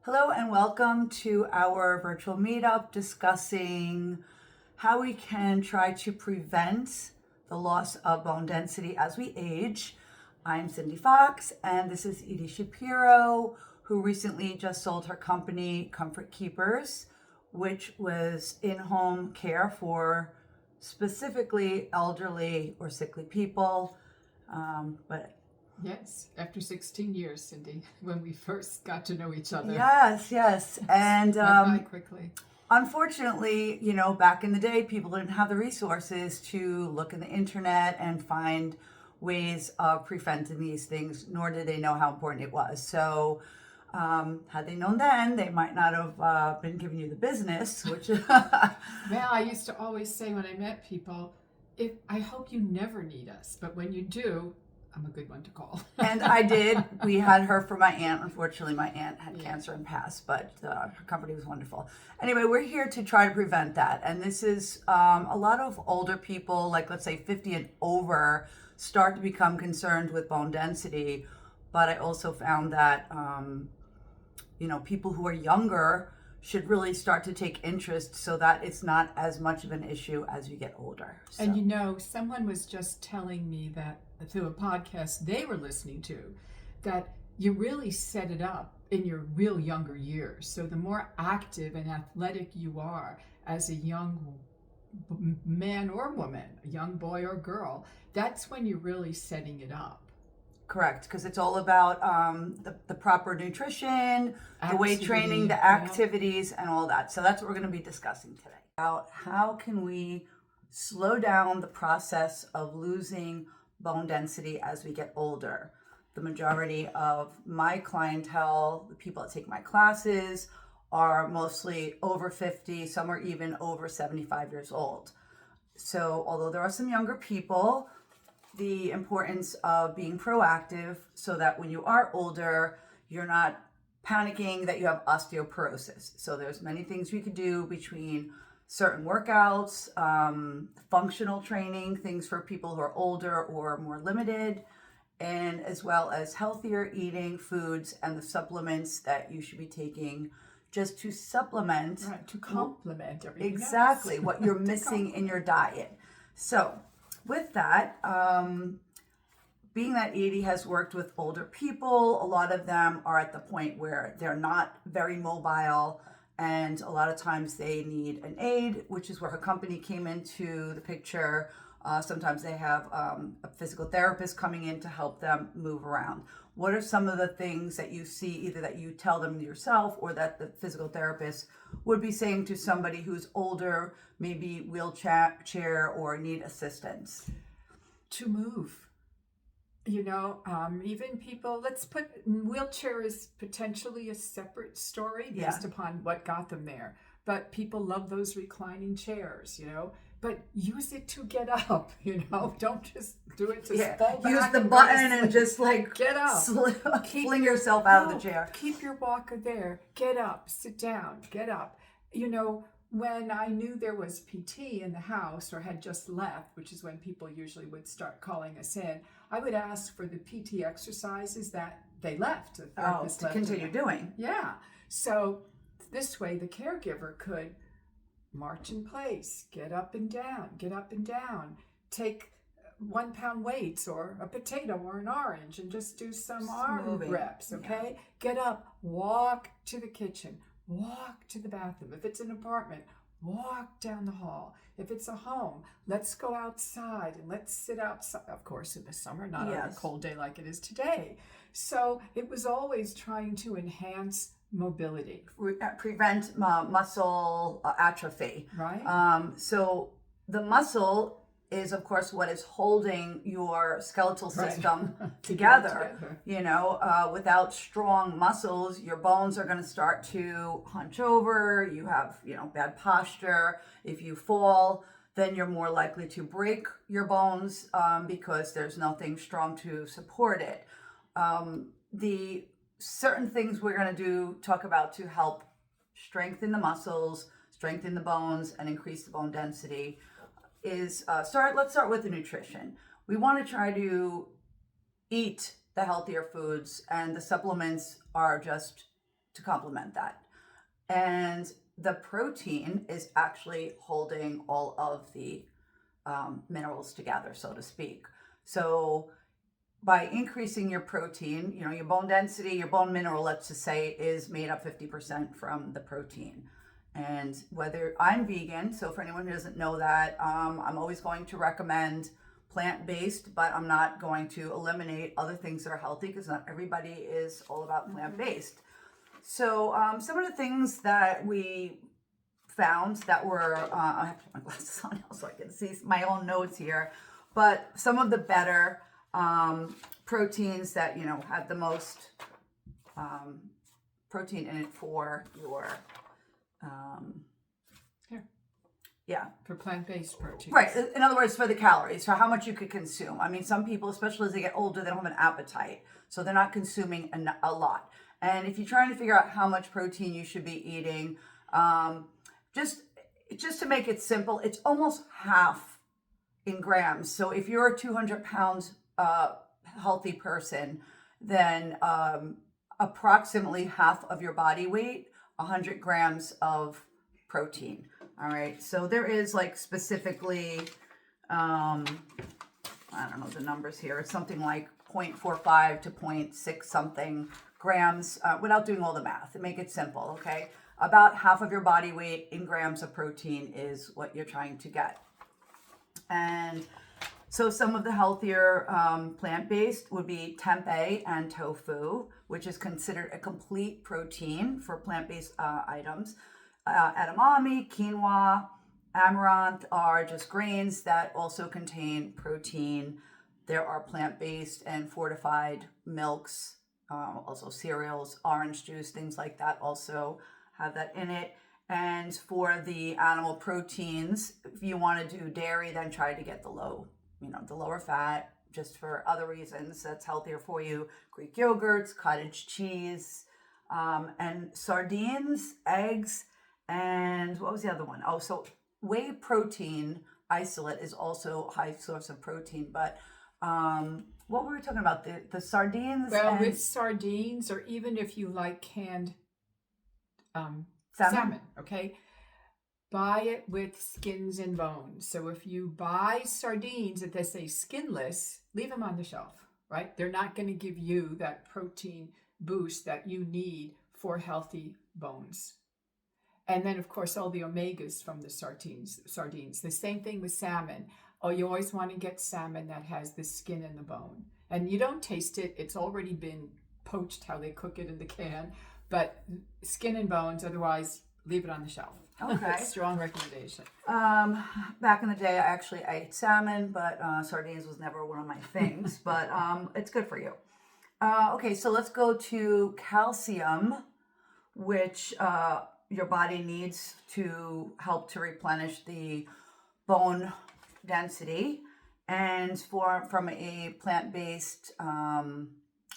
Hello and welcome to our virtual meetup discussing how we can try to prevent the loss of bone density as we age. I'm Cindy Fox and this is Edie Shapiro, who recently just sold her company Comfort Keepers, which was in-home care for specifically elderly or sickly people. But Yes, after 16 years, Cindy, when we first got to know each other. yes. And went by quickly. unfortunately, back in the day, people didn't have the resources to look in the internet and find ways of preventing these things, nor did they know how important it was. So had they known then, they might not have been giving you the business, which Well, I used to always say when I met people, I hope you never need us, but when you do, I'm a good one to call. And I did. We had her for my aunt. Unfortunately, my aunt had cancer and passed, but her company was wonderful. Anyway, we're here to try to prevent that. And this is a lot of older people, like let's say 50 and over, start to become concerned with bone density. But I also found that, people who are younger should really start to take interest so that it's not as much of an issue as you get older. So. And someone was just telling me that through a podcast they were listening to, that you really set it up in your real younger years. So the more active and athletic you are as a young man or woman, a young boy or girl, that's when you're really setting it up. Correct, because it's all about the proper nutrition, the weight training, the activities, and all that. So that's what we're going to be discussing today. About how can we slow down the process of losing bone density as we get older. The majority of my clientele, the people that take my classes, are mostly over 50, some are even over 75 years old. So although there are some younger people, the importance of being proactive so that when you are older, you're not panicking that you have osteoporosis. So there's many things we could do between certain workouts, functional training, things for people who are older or more limited, and as well as healthier eating foods and the supplements that you should be taking just to supplement. Right, to complement everything exactly else. What you're missing in your diet. So with that, being that Edie has worked with older people, a lot of them are at the point where they're not very mobile, and a lot of times they need an aid, which is where her company came into the picture. Sometimes they have a physical therapist coming in to help them move around. What are some of the things that you see, either that you tell them yourself or that the physical therapist would be saying to somebody who's older, maybe wheelchair or need assistance? To move. Even people, let's put wheelchair is potentially a separate story based upon what got them there. But people love those reclining chairs, but use it to get up, Don't just do it to fall back. Use the button and just get up. Fling yourself out of the chair. Keep your walker there. Get up, sit down, get up. When I knew there was PT in the house or had just left, which is when people usually would start calling us in, I would ask for the PT exercises that they left. The therapist to left continue doing. Yeah. So this way the caregiver could march in place, get up and down, take 1 pound weights or a potato or an orange and just do some arm reps, okay? Yeah. Get up, walk to the kitchen, walk to the bathroom. If it's an apartment, walk down the hall. If it's a home, let's go outside and let's sit outside. Of course, in the summer, not on a cold day like it is today. So it was always trying to enhance mobility. Prevent muscle atrophy. Right. So the muscle is, of course, what is holding your skeletal system together. Without strong muscles, your bones are going to start to hunch over. You have, bad posture. If you fall, then you're more likely to break your bones because there's nothing strong to support it. The certain things we're going to talk about to help strengthen the muscles, strengthen the bones, and increase the bone density is let's start with the nutrition. We want to try to eat the healthier foods, and the supplements are just to complement that. And the protein is actually holding all of the minerals together, so to speak. So by increasing your protein, your bone density, your bone mineral, let's just say, is made up 50% from the protein. And whether I'm vegan, so for anyone who doesn't know that, I'm always going to recommend plant-based, but I'm not going to eliminate other things that are healthy because not everybody is all about plant-based. So some of the things that we found that were, I have to put my glasses on now so I can see my own notes here, but some of the better proteins that, have the most protein in it for your, for plant-based proteins. Right. In other words, for the calories, for how much you could consume. I mean, some people, especially as they get older, they don't have an appetite, so they're not consuming a lot. And if you're trying to figure out how much protein you should be eating, just to make it simple, it's almost half in grams. So if you're a 200 pounds healthy person, then approximately half of your body weight, 100 grams of protein. All right. So there is like specifically, I don't know the numbers here. It's something like 0.45 to 0.6 something grams without doing all the math, to make it simple. Okay. About half of your body weight in grams of protein is what you're trying to get. And so some of the healthier plant-based would be tempeh and tofu, which is considered a complete protein for plant-based items. Edamame, quinoa, amaranth are just grains that also contain protein. There are plant-based and fortified milks, also cereals, orange juice, things like that also have that in it. And for the animal proteins, if you want to do dairy, then try to get the lower fat, just for other reasons. That's healthier for you. Greek yogurts, cottage cheese, and sardines, eggs, and what was the other one? Oh, so whey protein isolate is also a high source of protein. But what were we talking about? The sardines? Well, with sardines, or even if you like canned salmon, okay? Buy it with skins and bones. So if you buy sardines that they say skinless, leave them on the shelf, right? They're not going to give you that protein boost that you need for healthy bones. And then, of course, all the omegas from the sardines. The same thing with salmon. Oh, you always want to get salmon that has the skin and the bone. And you don't taste it. It's already been poached, how they cook it in the can. But skin and bones, otherwise, leave it on the shelf. Okay. Strong recommendation. Back in the day, I actually ate salmon, but sardines was never one of my things. But it's good for you. Okay, so let's go to calcium, which your body needs to help to replenish the bone density. And from a plant-based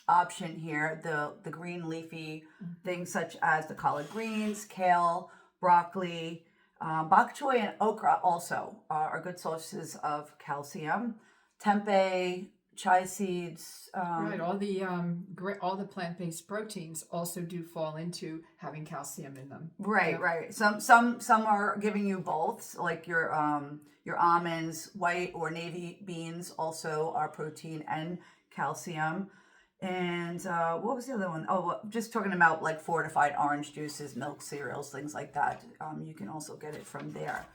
option here, the green leafy things such as the collard greens, kale, broccoli, bok choy, and okra also are good sources of calcium. Tempeh, chia seeds. Right, all the plant-based proteins also do fall into having calcium in them. Right, right. Some are giving you both, like your almonds, white or navy beans also are protein and calcium. And what was the other one? Oh, just talking about like fortified orange juices, milk, cereals, things like that. You can also get it from there.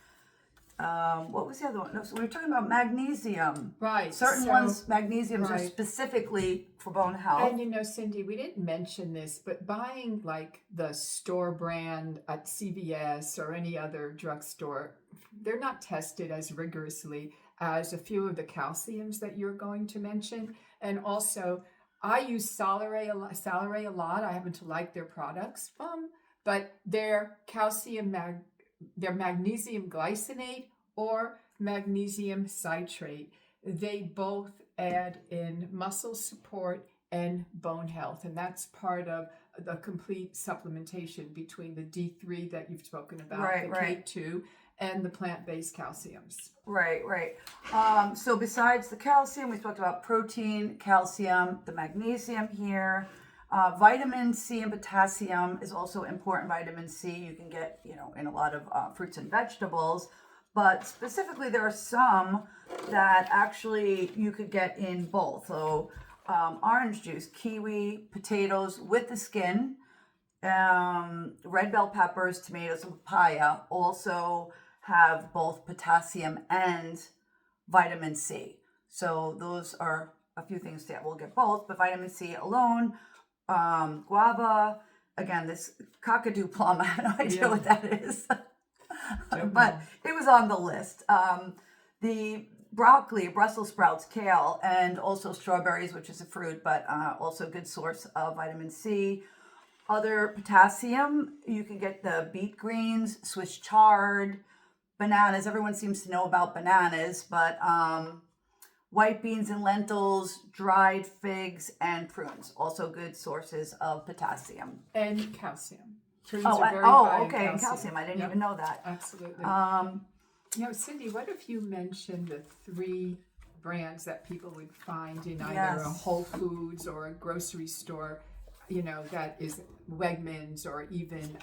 What was the other one? No, so we were talking about magnesium. Right. Certain ones, magnesiums are specifically for bone health. And Cindy, we didn't mention this, but buying like the store brand at CVS or any other drugstore, they're not tested as rigorously as a few of the calciums that you're going to mention. And also, I use Salare a lot. I happen to like their products, but their their magnesium glycinate or magnesium citrate, they both add in muscle support and bone health. And that's part of the complete supplementation between the D3 that you've spoken about, K2, and the plant-based calciums. Right. So besides the calcium, we talked about protein, calcium, the magnesium here. Vitamin C and potassium is also important. Vitamin C you can get, in a lot of fruits and vegetables, but specifically there are some that actually you could get in both. So orange juice, kiwi, potatoes with the skin, red bell peppers, tomatoes, and papaya also have both potassium and vitamin C. So those are a few things that we'll get both, but vitamin C alone, guava, again, this cockatoo plum, I have no idea what that is, but it was on the list. The broccoli, Brussels sprouts, kale, and also strawberries, which is a fruit, but also a good source of vitamin C. Other potassium, you can get the beet greens, Swiss chard, bananas. Everyone seems to know about bananas, but white beans and lentils, dried figs, and prunes. Also good sources of potassium. And calcium. Prunes Oh, are very high in okay, and calcium. I didn't even know that. Absolutely. Cindy, what if you mentioned the 3 brands that people would find in either a Whole Foods or a grocery store, that is Wegmans or even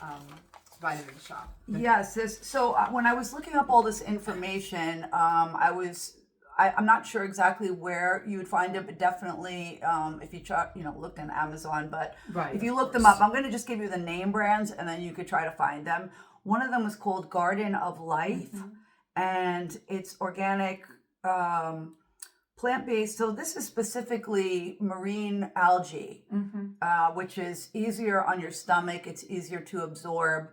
Vitamin Shop? Yes. So when I was looking up all this information, I'm not sure exactly where you would find it, but definitely if you try, looked on Amazon. But if you look them up, I'm going to just give you the name brands, and then you could try to find them. One of them was called Garden of Life, and it's organic, plant-based. So this is specifically marine algae, which is easier on your stomach. It's easier to absorb.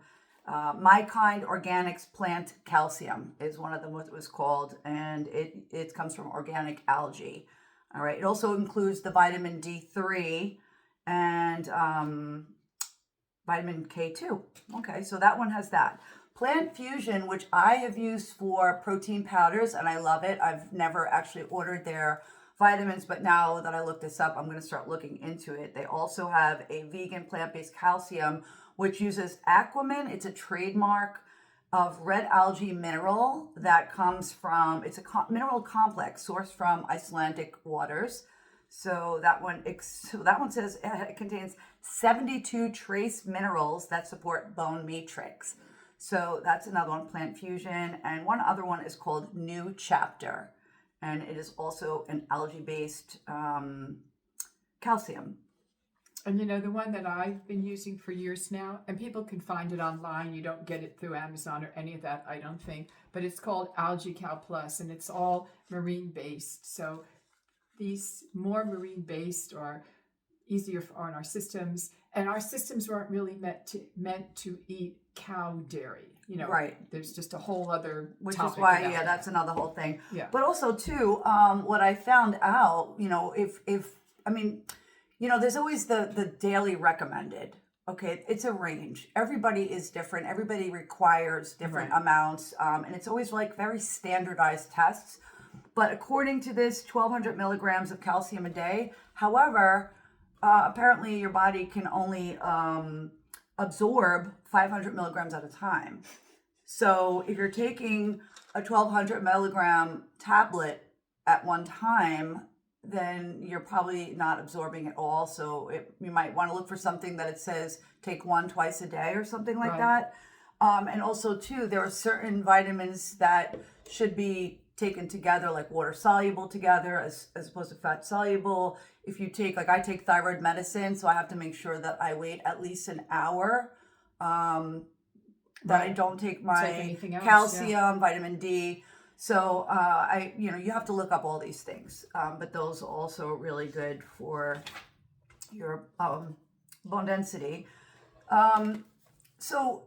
My Kind Organics Plant Calcium is one of them, what it was called, and it comes from organic algae. All right. It also includes the vitamin D3 and vitamin K2. Okay, so that one has that. Plant Fusion, which I have used for protein powders, and I love it. I've never actually ordered their vitamins, but now that I looked this up, I'm going to start looking into it. They also have a vegan plant-based calcium, which uses Aquamin. It's a trademark of red algae mineral that comes from, it's a mineral complex sourced from Icelandic waters. So that one says it contains 72 trace minerals that support bone matrix. So that's another one, Plant Fusion. And one other one is called New Chapter. And it is also an algae-based calcium. And the one that I've been using for years now, and people can find it online. You don't get it through Amazon or any of that, I don't think. But it's called Algae Cal Plus, and it's all marine-based. So these more marine-based are easier on our systems. And our systems weren't really meant to eat cow dairy. Right. There's just a whole other which topic is why, about that's another whole thing. Yeah. But also too, what I found out, there's always the daily recommended. Okay, it's a range. Everybody is different. Everybody requires different amounts, and it's always like very standardized tests. But according to this, 1,200 milligrams of calcium a day. However, apparently your body can only absorb 500 milligrams at a time. So if you're taking a 1,200 milligram tablet at one time, then you're probably not absorbing it all. So you might want to look for something that it says take one twice a day or something like that. And also too, there are certain vitamins that should be taken together, like water soluble together as opposed to fat soluble. If you take, like I take thyroid medicine, so I have to make sure that I wait at least an hour, that I don't take my calcium, vitamin D. So you have to look up all these things, but those are also really good for your bone density. So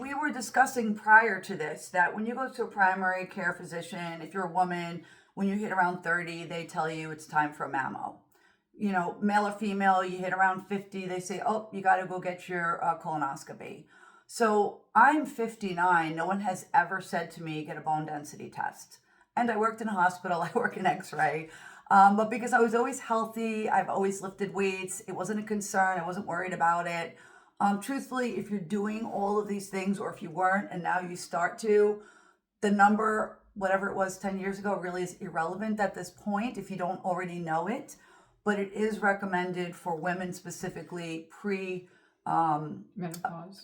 we were discussing prior to this that when you go to a primary care physician, if you're a woman, when you hit around 30, they tell you it's time for a mammo. Male or female, you hit around 50, they say, oh, you got to go get your colonoscopy. So I'm 59. No one has ever said to me, get a bone density test. And I worked in a hospital. I work in X-ray. But because I was always healthy, I've always lifted weights. It wasn't a concern. I wasn't worried about it. Truthfully, if you're doing all of these things, or if you weren't and now you start to, the number, whatever it was 10 years ago, really is irrelevant at this point if you don't already know it. but it is recommended for women specifically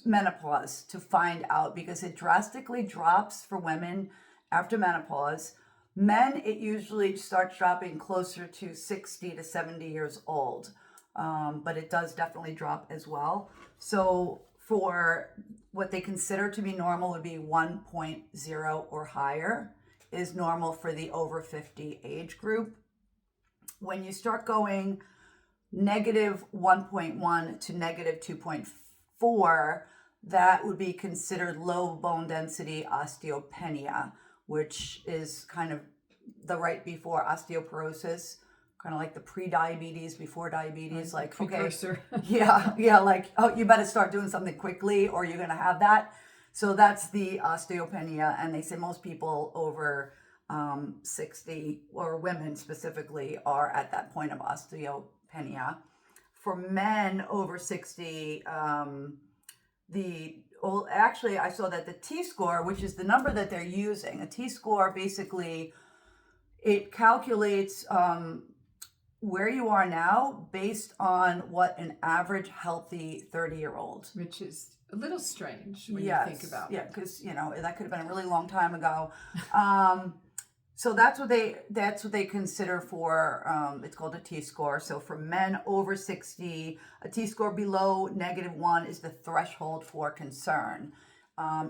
menopause to find out, because it drastically drops for women after menopause. Men, it usually starts dropping closer to 60 to 70 years old, but it does definitely drop as well. So for what they consider to be normal would be 1.0 or higher is normal for the over 50 age group. When you start going negative 1.1 to negative 2.4, that would be considered low bone density osteopenia, which is kind of the right before osteoporosis, kind of like the pre-diabetes, before diabetes, like, precursor. Okay, like, oh, you better start doing something quickly or you're going to have that. So that's the osteopenia. And they say most people over 60, or women specifically, are at that point of osteopenia. For men over 60, actually I saw that the T-score, which is the number that they're using, a T-score basically, it calculates where you are now based on what an average healthy 30-year-old. Which is a little strange when you think about it. Yeah, because that could have been a really long time ago. So that's what they consider for, it's called a T-score. So for men over 60, a T-score below -1 is the threshold for concern.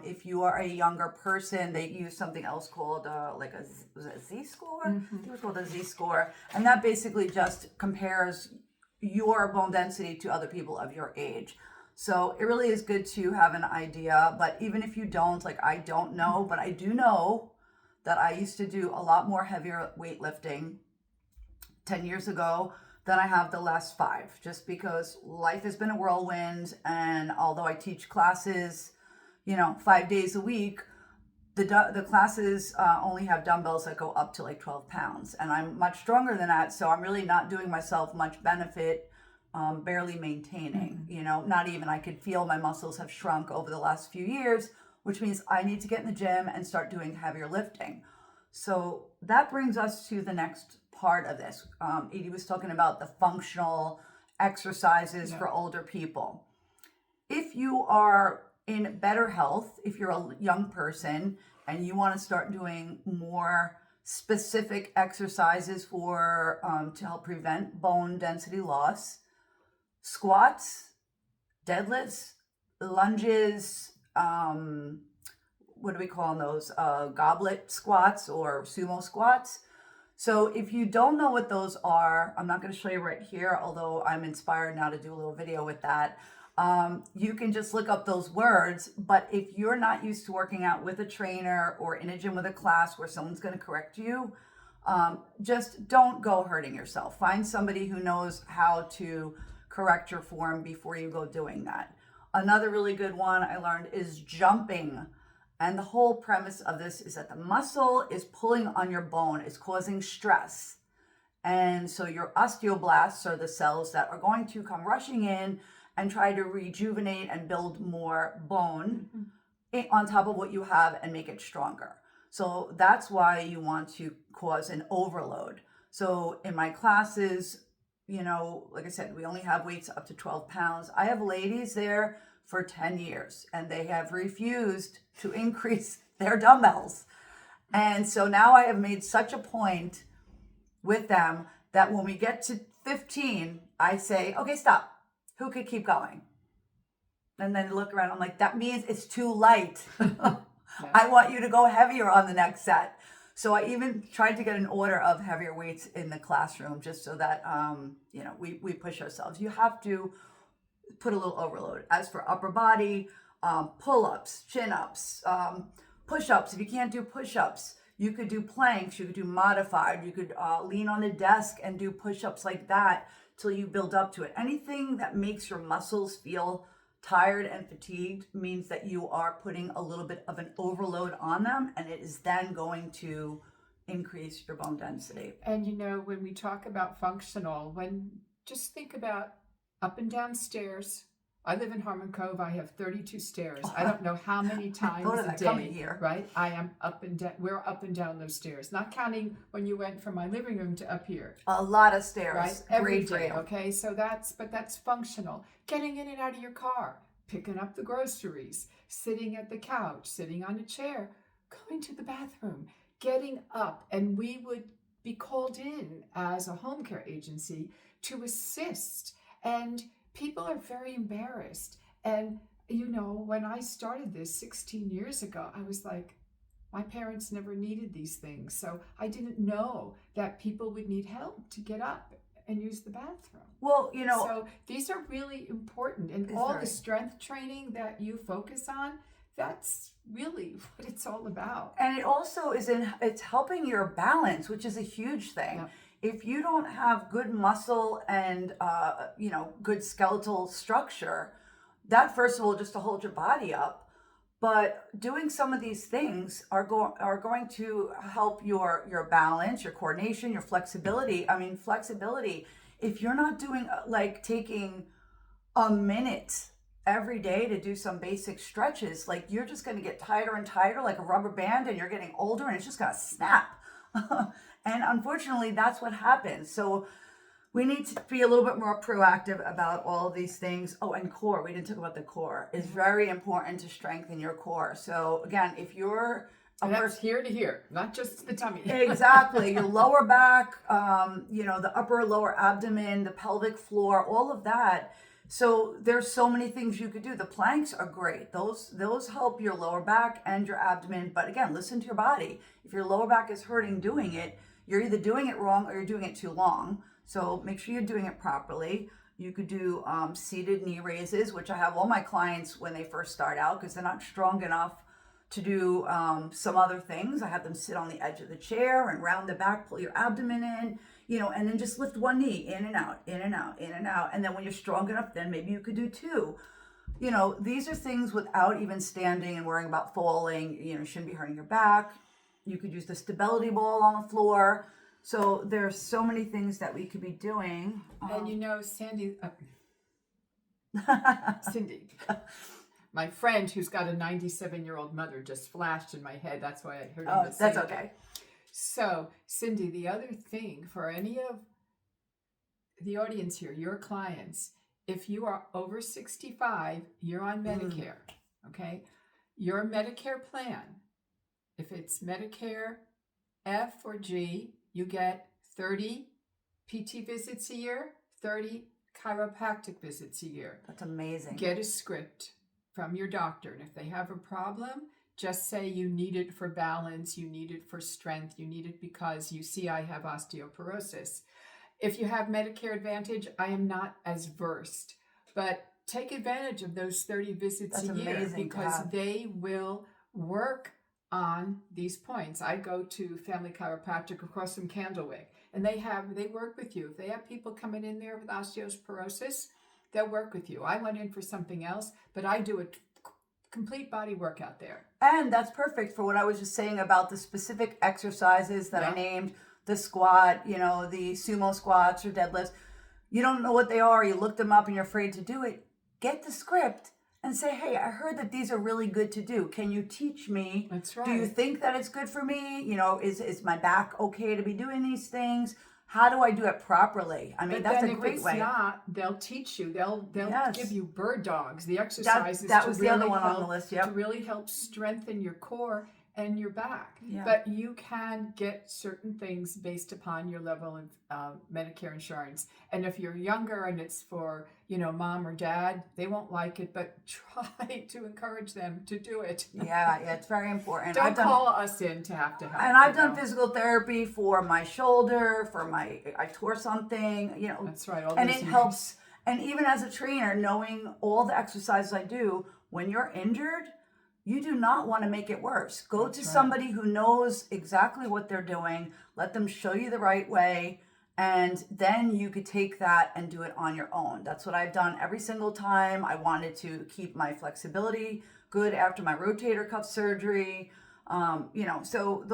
If you are a younger person, they use something else called was it a Z-score? I think it was called a Z-score. And that basically just compares your bone density to other people of your age. So it really is good to have an idea. But even if you don't, like I don't know, but I do know that I used to do a lot more heavier weightlifting 10 years ago than I have the last 5, just because life has been a whirlwind. And although I teach classes, 5 days a week, the classes only have dumbbells that go up to like 12 pounds. And I'm much stronger than that. So I'm really not doing myself much benefit, barely maintaining, not even. I could feel my muscles have shrunk over the last few years, which means I need to get in the gym and start doing heavier lifting. So that brings us to the next part of this. Edie was talking about the functional exercises for older people. If you are in better health, if you're a young person and you want to start doing more specific exercises for to help prevent bone density loss, squats, deadlifts, lunges, what do we call those? Goblet squats or sumo squats. So if you don't know what those are, I'm not going to show you right here, although I'm inspired now to do a little video with that. You can just look up those words, but if you're not used to working out with a trainer or in a gym with a class where someone's going to correct you, just don't go hurting yourself. Find somebody who knows how to correct your form before you go doing that. Another really good one I learned is jumping. And the whole premise of this is that the muscle is pulling on your bone, it's causing stress. And so your osteoblasts are the cells that are going to come rushing in and try to rejuvenate and build more bone on top of what you have and make it stronger. So that's why you want to cause an overload. So in my classes, like I said, we only have weights up to 12 pounds. I have ladies there for 10 years and they have refused to increase their dumbbells. And so now I have made such a point with them that when we get to 15, I say, okay, stop. Who could keep going? And then look around. I'm like, that means it's too light. I want you to go heavier on the next set. So I even tried to get an order of heavier weights in the classroom just so that, we push ourselves. You have to put a little overload. As for upper body, pull-ups, chin-ups, push-ups. If you can't do push-ups, you could do planks, you could do modified, you could lean on a desk and do push-ups like that till you build up to it. Anything that makes your muscles feel tired and fatigued means that you are putting a little bit of an overload on them, and it is then going to increase your bone density. And when we talk about functional, just think about up and down stairs, I live in Harmon Cove. I have 32 stairs. I don't know how many times Go to a that day, coming here. right? I am up and down. We're up and down those stairs, not counting when you went from my living room to up here. A lot of stairs. Right? Every Great for day, you. okay? So that's functional. Getting in and out of your car, picking up the groceries, sitting at the couch, sitting on a chair, going to the bathroom, getting up. And we would be called in as a home care agency to assist. And people are very embarrassed. And, when I started this 16 years ago, I was like, my parents never needed these things. So I didn't know that people would need help to get up and use the bathroom. Well, so these are really important. And all the strength training that you focus on, that's really what it's all about. And it also it's helping your balance, which is a huge thing. Yeah. If you don't have good muscle and, good skeletal structure, that first of all, just to hold your body up, but doing some of these things are going to help your balance, your coordination, your flexibility. I mean, flexibility, if you're not doing taking a minute every day to do some basic stretches, like you're just going to get tighter and tighter like a rubber band, and you're getting older and it's just going to snap. And unfortunately, that's what happens. So we need to be a little bit more proactive about all of these things. Oh, and core. We didn't talk about the core. It's very important to strengthen your core. So again, if you're that's here to here, not just the tummy. Exactly. Your lower back, the upper lower abdomen, the pelvic floor, all of that. So there's so many things you could do. The planks are great. Those help your lower back and your abdomen. But again, listen to your body. If your lower back is hurting doing it, you're either doing it wrong or you're doing it too long. So make sure you're doing it properly. You could do seated knee raises, which I have all my clients when they first start out because they're not strong enough to do some other things. I have them sit on the edge of the chair and round the back, pull your abdomen in, and then just lift one knee in and out, in and out, in and out. And then when you're strong enough, then maybe you could do two. These are things without even standing and worrying about falling. You shouldn't be hurting your back. You could use the stability ball on the floor. So there's so many things that we could be doing. And Cindy, my friend who's got a 97-year-old mother just flashed in my head. That's why I heard him say that's okay. So, Cindy, the other thing for any of the audience here, your clients, if you are over 65, you're on Medicare, okay? Your Medicare plan, if it's Medicare F or G, you get 30 PT visits a year, 30 chiropractic visits a year. That's amazing. Get a script from your doctor. And if they have a problem, just say you need it for balance, you need it for strength, you need it because you see I have osteoporosis. If you have Medicare Advantage, I am not as versed, but take advantage of those 30 visits a year because they will work on these points. I go to Family Chiropractic across from Candlewick, and they work with you. If they have people coming in there with osteoporosis, they'll work with you. I went in for something else, but I do a complete body workout there. And that's perfect for what I was just saying about the specific exercises that I named, the squat, the sumo squats or deadlifts. You don't know what they are, you look them up and you're afraid to do it. Get the script and say, hey, I heard that these are really good to do. Can you teach me? That's right. Do you think that it's good for me? Is my back okay to be doing these things? How do I do it properly? I mean, that's a great way. If it's not, they'll teach you. They'll give you bird dogs, the exercises. That was the other one on the list, to really help strengthen your core and your back. Yeah. But you can get certain things based upon your level of Medicare insurance. And if you're younger and it's for, mom or dad, they won't like it, but try to encourage them to do it. Yeah, it's very important. Don't call us in to have to help. And I've done physical therapy for my shoulder, I tore something, That's right. And it helps. And even as a trainer, knowing all the exercises I do, when you're injured, you do not want to make it worse. Go to somebody who knows exactly what they're doing. Let them show you the right way. And then you could take that and do it on your own. That's what I've done every single time. I wanted to keep my flexibility good after my rotator cuff surgery. So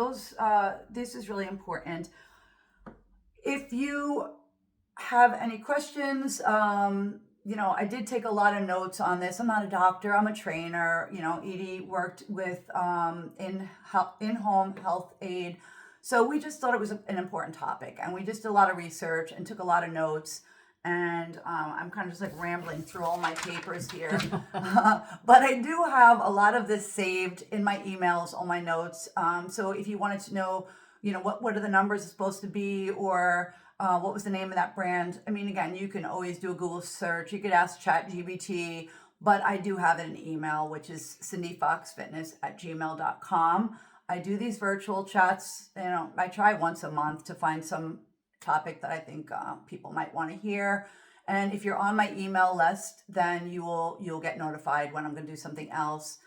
this is really important. If you have any questions, I did take a lot of notes on this. I'm not a doctor. I'm a trainer. Edie worked with in-home health aid. So we just thought it was an important topic, and we just did a lot of research and took a lot of notes. And I'm kind of just like rambling through all my papers here. But I do have a lot of this saved in my emails, all my notes. So if you wanted to know, what are the numbers supposed to be, or what was the name of that brand? I mean, again, you can always do a Google search. You could ask ChatGPT, but I do have it in email, which is cindyfoxfitness@gmail.com. I do these virtual chats. I try once a month to find some topic that I think people might want to hear. And if you're on my email list, then you'll get notified when I'm going to do something else.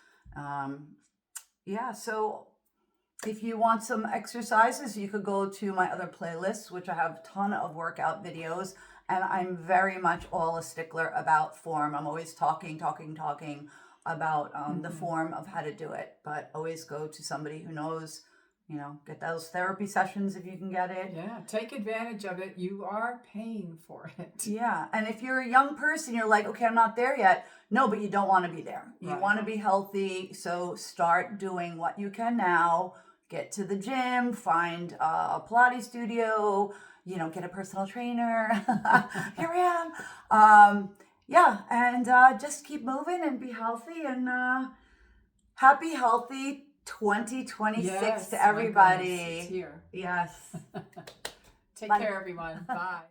So if you want some exercises, you could go to my other playlists, which I have a ton of workout videos. And I'm very much all a stickler about form. I'm always talking about the form of how to do it. But always go to somebody who knows. Get those therapy sessions if you can get it. Yeah, take advantage of it. You are paying for it. Yeah, and if you're a young person, you're like, okay, I'm not there yet. No, but you don't want to be there. You want to be healthy, so start doing what you can now. Get to the gym, find a Pilates studio, get a personal trainer. Here I am. And just keep moving and be healthy, and happy, healthy 2026 to everybody. It's here. Yes. Take Bye. care, everyone. Bye.